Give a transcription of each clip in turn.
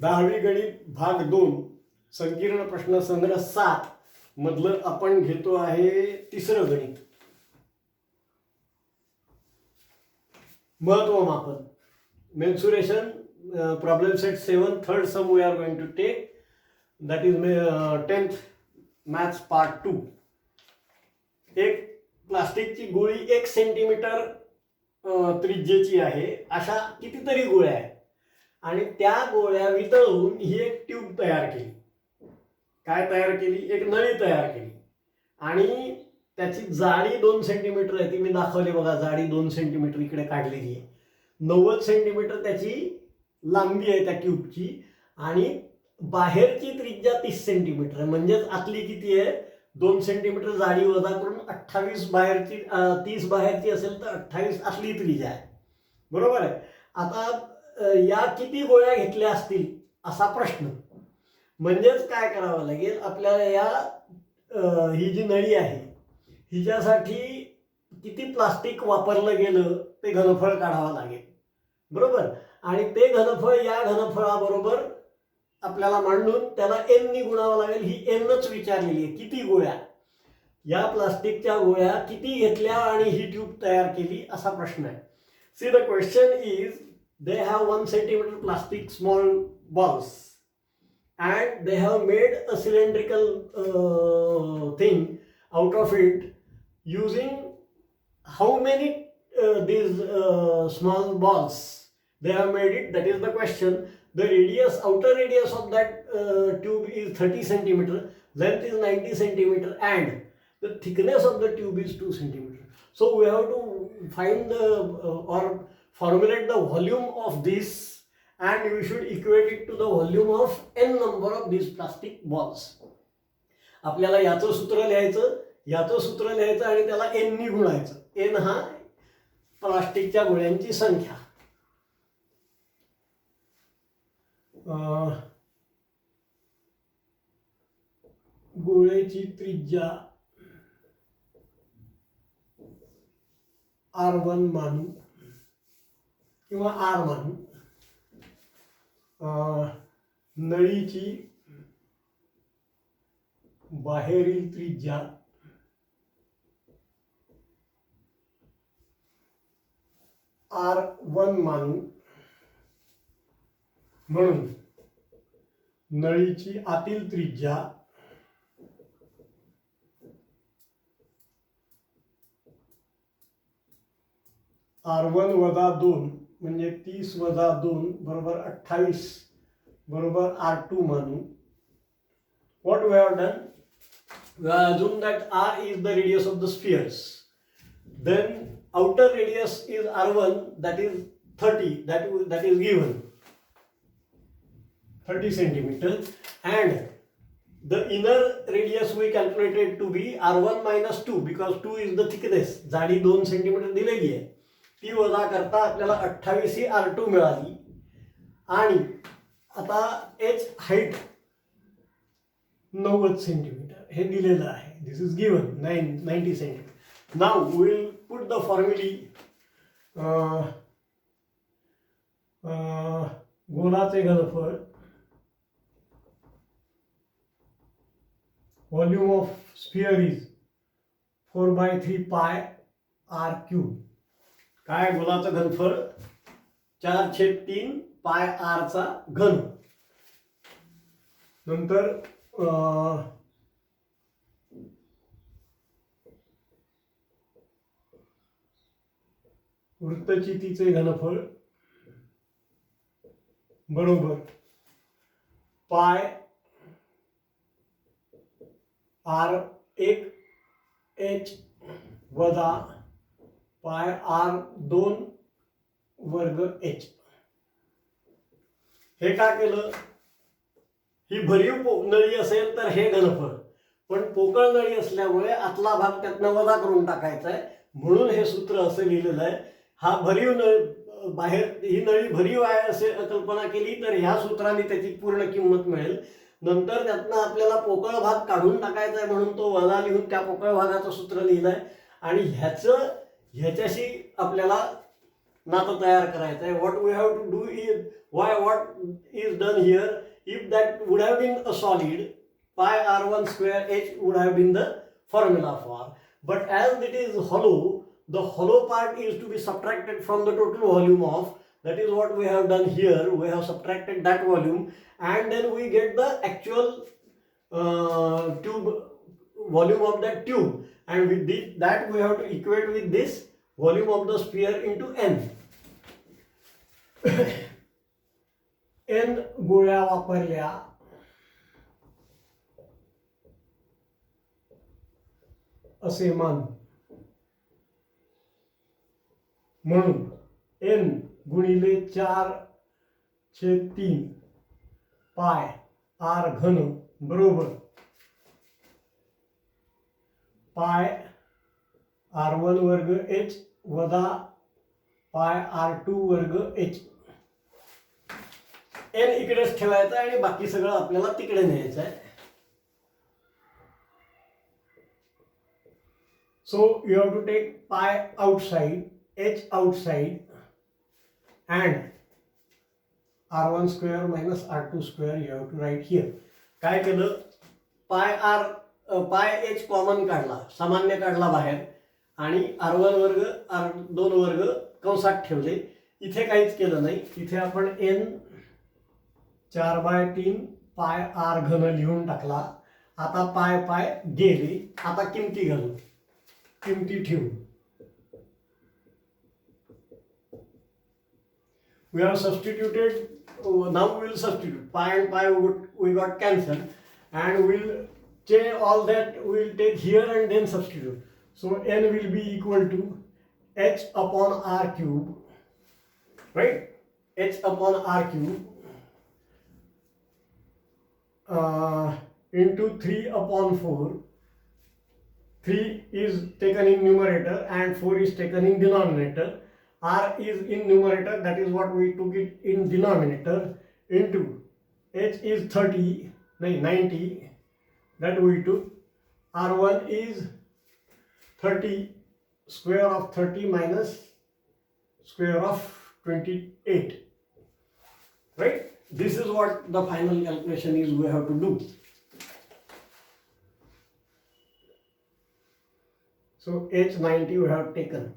10वी गणित भाग 2 संकीर्ण प्रश्न संग्रह 7 मधलं आपण घेतो आहे तिसरं गणित महत्वमापन mensuration problem set 7 third sum we are going to take that is 10th maths part 2. एक प्लास्टिकची गोळी 1 सेंटीमीटर त्रिज्येची आहे. अशा कितीतरी गोळ्या आहेत आणि त्या गोळ्या वितळवून ही एक ट्यूब तयार केली. काय तयार केली? एक नळी तयार केली आणि त्याची जाडी 2 सेंटीमीटर आहे. ती मी दाखवली बघा, जाडी 2 सेंटीमीटर इकडे काढलेली आहे. 90 सेंटीमीटर त्याची लांबी आहे त्या ट्यूबची आणि बाहेरची त्रिज्या 30 सेंटीमीटर आहे. म्हणजेच आतली किती आहे? 2 सेंटीमीटर जाडी वजा करून 28 बाहेरची 30 बाहेरची असेल तर 28 आतली त्रिज्या आहे. बरोबर आहे. आता या किती गोळ्या घेतल्या असतील असा प्रश्न. म्हणजेच काय करावं लागेल आपल्याला, या ही जी नळी आहे हिच्यासाठी किती प्लास्टिक वापरलं गेलं ते घनफळ काढावं लागेल. बरोबर. आणि ते घनफळ या घनफळाबरोबर आपल्याला मांडून त्याला एन नी गुणावं लागेल. ही एनच विचारलेली आहे. किती गोळ्या, या प्लास्टिकच्या गोळ्या किती घेतल्या आणि ही ट्यूब तयार केली असा प्रश्न आहे. See the question is they have 1 centimeter plastic small balls and they have made a cylindrical thing out of it using how many these small balls they have made it. That is the question. The radius, outer radius of that tube is 30 centimeter, length is 90 centimeter and the thickness of the tube is 2 centimeter. So we have to find the or formulate the volume of this and we should equate it to the volume of n number of these plastic balls. आपल्याला याचं सूत्र लिहायचं, याचं सूत्र लिहायचं आणि त्याला n नी गुणायचं. n हा प्लास्टिकच्या गोळ्यांची संख्या. गोळ्याची त्रिज्या R1 मानू किंवा आर मानू. नळीची बाहेरील त्रिज्या R1 मानू. म्हणून नळीची आतील त्रिज्या R1 वजा 2 म्हणजे 30 वजा 2 बरोबर 28 बरोबर R2 मानू. What we have done? We have assumed that R is the radius of the spheres. Then outer radius is R1, that is 30, that is given 30 centimeter, and the inner radius we calculated to be R1 minus 2 because 2 is the thickness. जाडी 2 centimetre दिलेली आहे. ती वजा करता आपल्याला 28 ही R2 मिळाली. आणि आता h हाईट 90 सेंटीमीटर हे दिलेलं आहे. This is given 90 centimetre. Now we will put the formulae. गोलाचे घनफळ, व्हॉल्यूम ऑफ स्फिअर इज 4/3 पाय r क्यूब. काय? गोलाचं घनफळ 4/3 पाय r चा घन. नंतर वृत्तचितीचे घनफळ बरोबर पाय R1 h वजा पाय R2 वर्ग h. हे का केलं? ही भरीव नळी असेल तर हे घनफळ, पण पोकळ नळी असल्यामुळे आतला भाग त्यातनं वजा करून टाकायचा आहे. म्हणून हे सूत्र असं लिहिलेलं आहे. हा भरीव नळ, बाहेर ही नळी भरीव आहे असे कल्पना केली तर ह्या सूत्राने त्याची पूर्ण किंमत मिळेल. नंतर त्यातनं आपल्याला पोकळ भाग काढून टाकायचा आहे म्हणून तो वजा लिहून त्या पोकळ भागाचं सूत्र लिहिलं आहे. आणि ह्याच्याशी आपल्याला नातं तयार करायचं आहे. What we have to do is what is done here, if that would have been a solid, pi r1 square h would have been the formula for, but as it is hollow, the hollow part is to be subtracted from the total volume of, that is what we have done here. We have subtracted that volume and then we get the actual tube volume of that tube, and with that we have to equate with this volume of the sphere into n. n गोळ्या वापरल्या असे मान, म्हणून n गुणिले 4/3 पाय r घन बरोबर पाय r1 वर्ग h वजा पाय r2 वर्ग h. n इकडेच ठेवायचं आणि बाकी सगळं आपल्याला तिकडे न्यायचं आहे. So you have to take pi outside, h outside, and r1 square minus r2 square you have to write here. काय केलं, पाय h कॉमन काढला, सामान्य काढला बाहेर, आणि r1 वर्ग r2 वर्ग कंसात ठेवले. इथे काहीच केलं नाही. इथे आपण n 4/3 पाय r घन लिहून टाकला. आता पाय गेले. आता किमती घालू, किमती ठेवू. We have substituted, now we will substitute pi and pi we got cancelled, and we'll change all that, we'll take here and then substitute. So n will be equal to h upon r cube, right? H upon r cube into 3/4. 3 is taken in numerator and 4 is taken in denominator. R is in numerator, that is what we took it in denominator, into h is 90, that we took. R1 is 30, square of 30 minus square of 28, right? This is what the final calculation is we have to do. So h90 we have taken.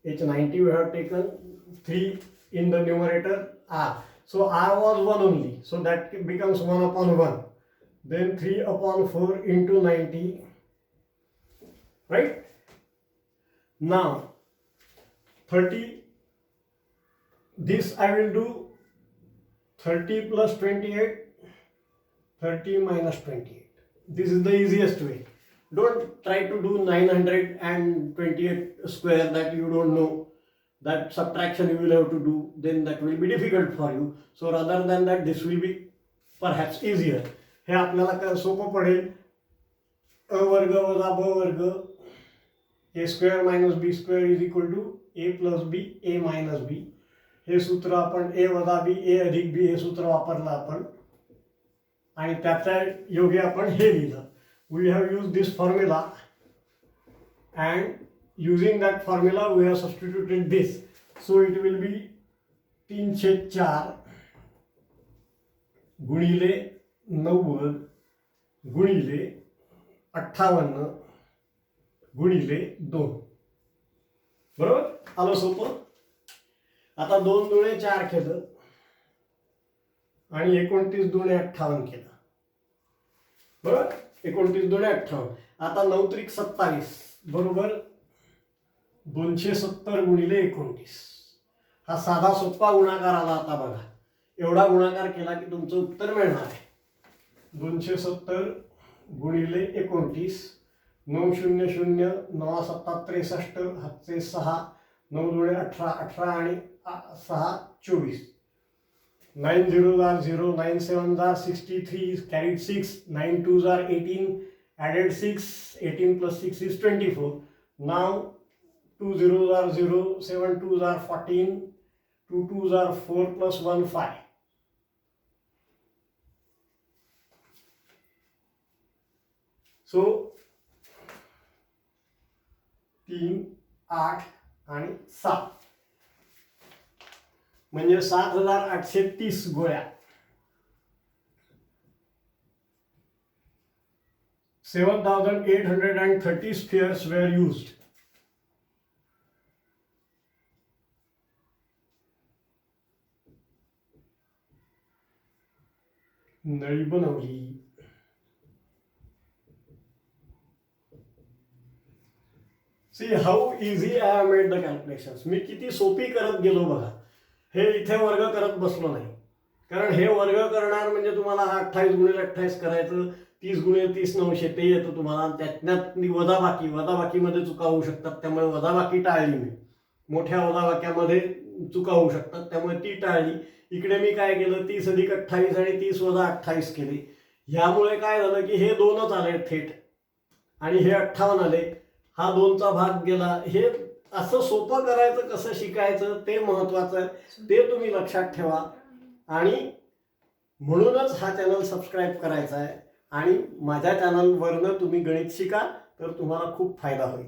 h90 we have taken 3 in the numerator r. So r was 1 only. So that becomes 1/1. Then 3/4 into 90. Right? Now 30. This I will do 30 plus 28. 30 minus 28. This is the easiest way. Don't try to do 928 square that you don't know. That subtraction you will have to do, then that will be difficult for you. So rather than that, this will be perhaps easier. हे आपल्याला सोपं पडेल. a वर्ग वजा b वर्ग, a square minus b square is equal to a plus b, a minus b. हे सूत्र आपण a वजा b, a अधिक b हे सूत्र वापरलं आपण, आणि त्याच्या योगे आपण हे लिहिलं. We have used this formula, and using that formula we have substituted this. So it will be 3/4 गुणिले 90 गुणिले 58 गुणिले 2. बरोबर? आलं सोपं? आता 2 दुणे 4 केलं आणि 29 दुणे 58 केलं. बरोबर? 29 दुणे 58. आता 9 त्रिक 27 बरोबर 270 गुणिले 29. हा साधा सोपा गुणाकार आला. आता बघा, एवढा गुणाकार केला की तुमचं उत्तर मिळणार आहे. 270 गुणिले 29. 9 0 0 9 7 63 हातचे 6 9 दुणे 18 18 आणि 6 24. 9 0s are 0, 9 7s are 63, carried 6, 9 2s are 18, added 6, 18 plus 6 is 24. Now 2 0s are 0, 7 2s are 14, 2 2s are 4 plus 1 5. So 3 8 आणि 7. म्हणजे 7830 गोळ्या. 7830 spheres were used. नळी बनवली. See how easy I have made the calculations. मी किती सोपी करत गेलो बघा. हे इथे वर्ग करत बसलो नाही, कारण हे वर्ग करणार म्हणजे तुम्हाला 28 गुणिले 28 करायचं, 30 गुणिले 30 900 ते येतं तुम्हाला. त्यातल्यात वजाबाकीमध्ये चुका होऊ शकतात, त्यामुळे वजाबाकी टाळली मी. मोठ्या वजाबाक्यामध्ये चुका होऊ शकतात, त्यामुळे ती टाळली. इकडे मी काय केलं, 30 अधिक 28 आणि 30 वजा 28 केले. ह्यामुळे काय झालं की हे 2च आले थेट आणि हे 58 आले. हा 2चा भाग गेला. हे असं सोपं करायचं, कसं शिकायचं ते महत्वाचं आहे, ते तुम्ही लक्षात ठेवा. आणि म्हणूनच हा चॅनल सबस्क्राईब करायचा आहे. आणि माझ्या चॅनलवरनं तुम्ही गणित शिका, तर तुम्हाला खूप फायदा होईल.